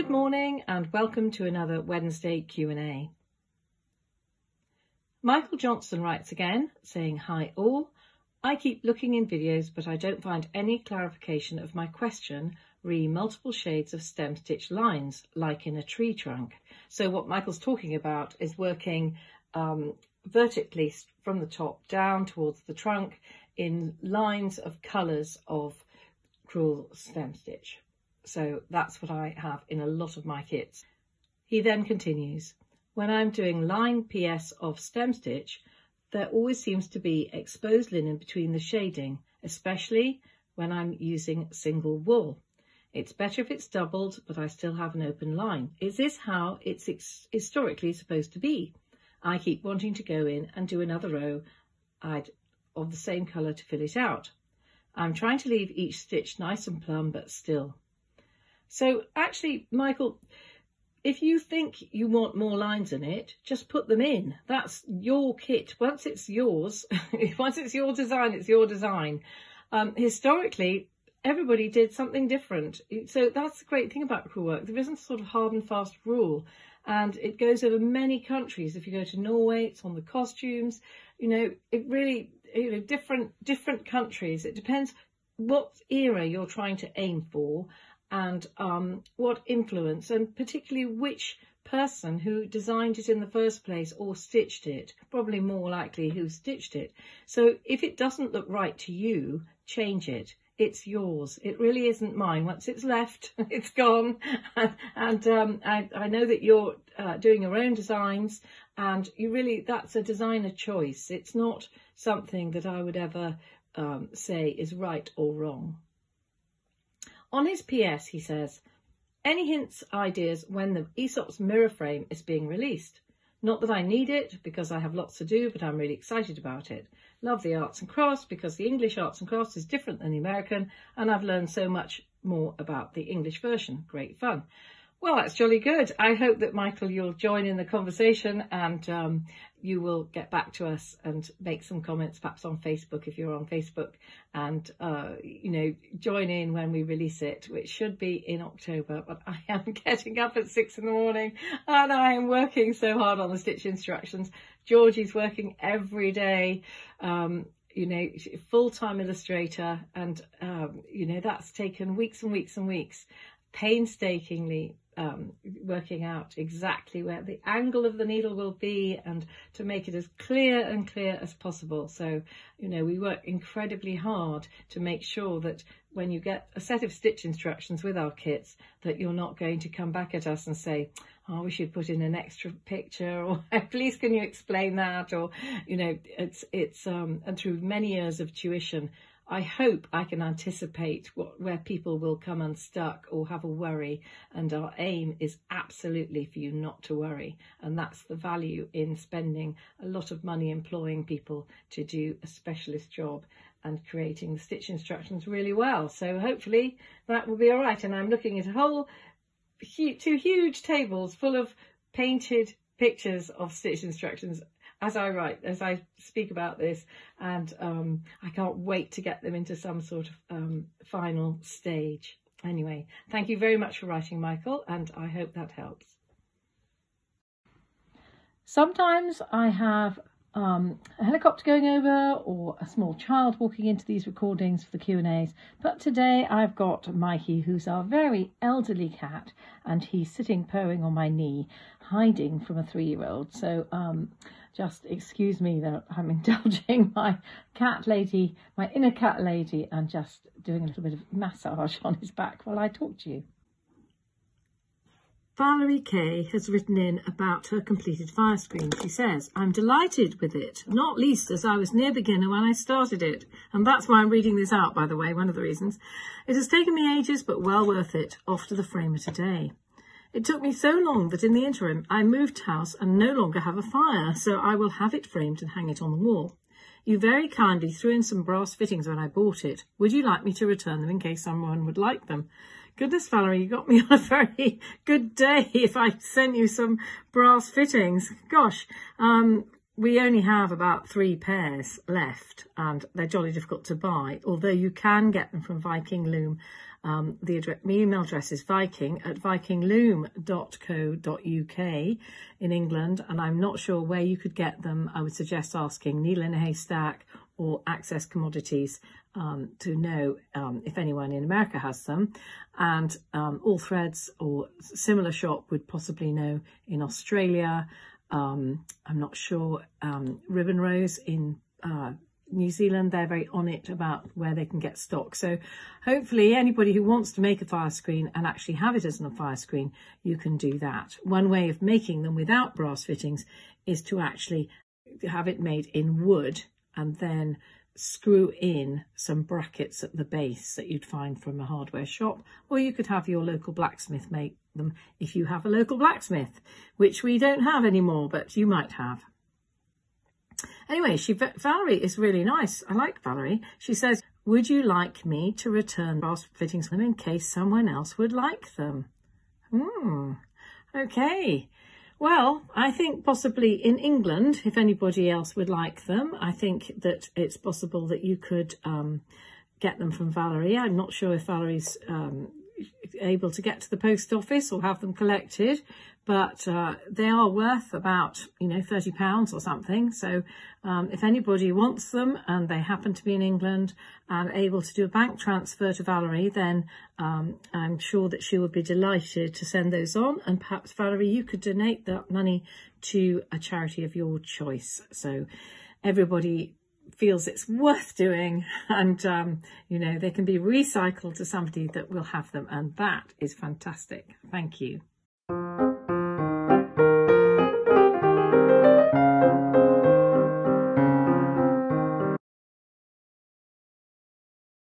Good morning and welcome to another Wednesday Q&A. Michael Johnson writes again, saying, "Hi all. I keep looking in videos but I don't find any clarification of my question re multiple shades of stem stitch lines like in a tree trunk." So what Michael's talking about is working vertically from the top down towards the trunk in lines of colours of Crewel stem stitch. So that's what I have in a lot of my kits. He then continues, "When I'm doing line PS of stem stitch, there always seems to be exposed linen between the shading, especially when I'm using single wool. It's better if it's doubled, but I still have an open line. Is this how it's historically supposed to be? I keep wanting to go in and do another row of the same colour to fill it out. I'm trying to leave each stitch nice and plumb, but still." So actually, Michael, if you think you want more lines in it, just put them in. That's your kit. Once it's yours, once it's your design, it's your design. Historically, everybody did something different. So that's the great thing about crewel work. There isn't a sort of hard and fast rule. And it goes over many countries. If you go to Norway, it's on the costumes. It really, different countries. It depends what era you're trying to aim for, and what influence, and particularly which person who designed it in the first place or stitched it, probably more likely who stitched it. So if it doesn't look right to you, change it. It's yours. It really isn't mine. Once it's left, it's gone. And I know that you're doing your own designs, and that's a designer choice. It's not something that I would ever say is right or wrong. On his PS, he says, "Any hints, ideas when the Esop's mirror frame is being released? Not that I need it because I have lots to do, but I'm really excited about it. Love the arts and crafts because the English arts and crafts is different than the American, and I've learned so much more about the English version. Great fun." Well, that's jolly good. I hope that, Michael, you'll join in the conversation, and you will get back to us and make some comments, perhaps on Facebook if you're on Facebook, and, join in when we release it, which should be in October. But I am getting up at 6 in the morning and I am working so hard on the stitch instructions. Georgie's working every day, full-time illustrator, and, that's taken weeks and weeks and weeks, painstakingly working out exactly where the angle of the needle will be and to make it as clear as possible. So, we work incredibly hard to make sure that when you get a set of stitch instructions with our kits, that you're not going to come back at us and say, "Oh, we should put in an extra picture," or "Please can you explain that?" Or, and through many years of tuition, I hope I can anticipate where people will come unstuck or have a worry, and our aim is absolutely for you not to worry, and that's the value in spending a lot of money employing people to do a specialist job and creating the stitch instructions really well. So hopefully that will be all right. And I'm looking at two huge tables full of painted pictures of stitch instructions as I speak about this, and I can't wait to get them into some sort of final stage. Anyway, thank you very much for writing, Michael, and I hope that helps. Sometimes I have a helicopter going over or a small child walking into these recordings for the Q&As, but today I've got Mikey, who's our very elderly cat, and he's sitting purring on my knee, hiding from a 3-year-old. So just excuse me that I'm indulging my inner cat lady, and just doing a little bit of massage on his back while I talk to you. Valerie Kay has written in about her completed fire screen. She says, "I'm delighted with it, not least as I was near beginner when I started it." And that's why I'm reading this out, by the way, one of the reasons. "It has taken me ages, but well worth it. Off to the framer today. It took me so long that in the interim I moved house and no longer have a fire, so I will have it framed and hang it on the wall. You very kindly threw in some brass fittings when I bought it. Would you like me to return them in case someone would like them?" Goodness, Valerie, you got me on a very good day if I sent you some brass fittings. Gosh, we only have about 3 pairs left, and they're jolly difficult to buy, although you can get them from Viking Loom. The email address is vikingloom.co.uk in England, and I'm not sure where you could get them. I would suggest asking Needle in a Haystack or Access Commodities to know if anyone in America has them. And All Threads or similar shop would possibly know in Australia. I'm not sure. Ribbon Rose in New Zealand, they're very on it about where they can get stock. So hopefully anybody who wants to make a fire screen and actually have it as a fire screen, you can do that. One way of making them without brass fittings is to actually have it made in wood and then screw in some brackets at the base that you'd find from a hardware shop, or you could have your local blacksmith make them if you have a local blacksmith, which we don't have anymore, but you might have. Anyway, Valerie is really nice. I like Valerie. She says, would you like me to return brass fittings for them in case someone else would like them? Okay. Well, I think possibly in England, if anybody else would like them, I think that it's possible that you could get them from Valerie. I'm not sure if Valerie's able to get to the post office or have them collected, but they are worth about, £30 or something. So if anybody wants them and they happen to be in England and able to do a bank transfer to Valerie, then I'm sure that she would be delighted to send those on. And perhaps, Valerie, you could donate that money to a charity of your choice. So everybody feels it's worth doing, and they can be recycled to somebody that will have them, and that is fantastic. Thank you.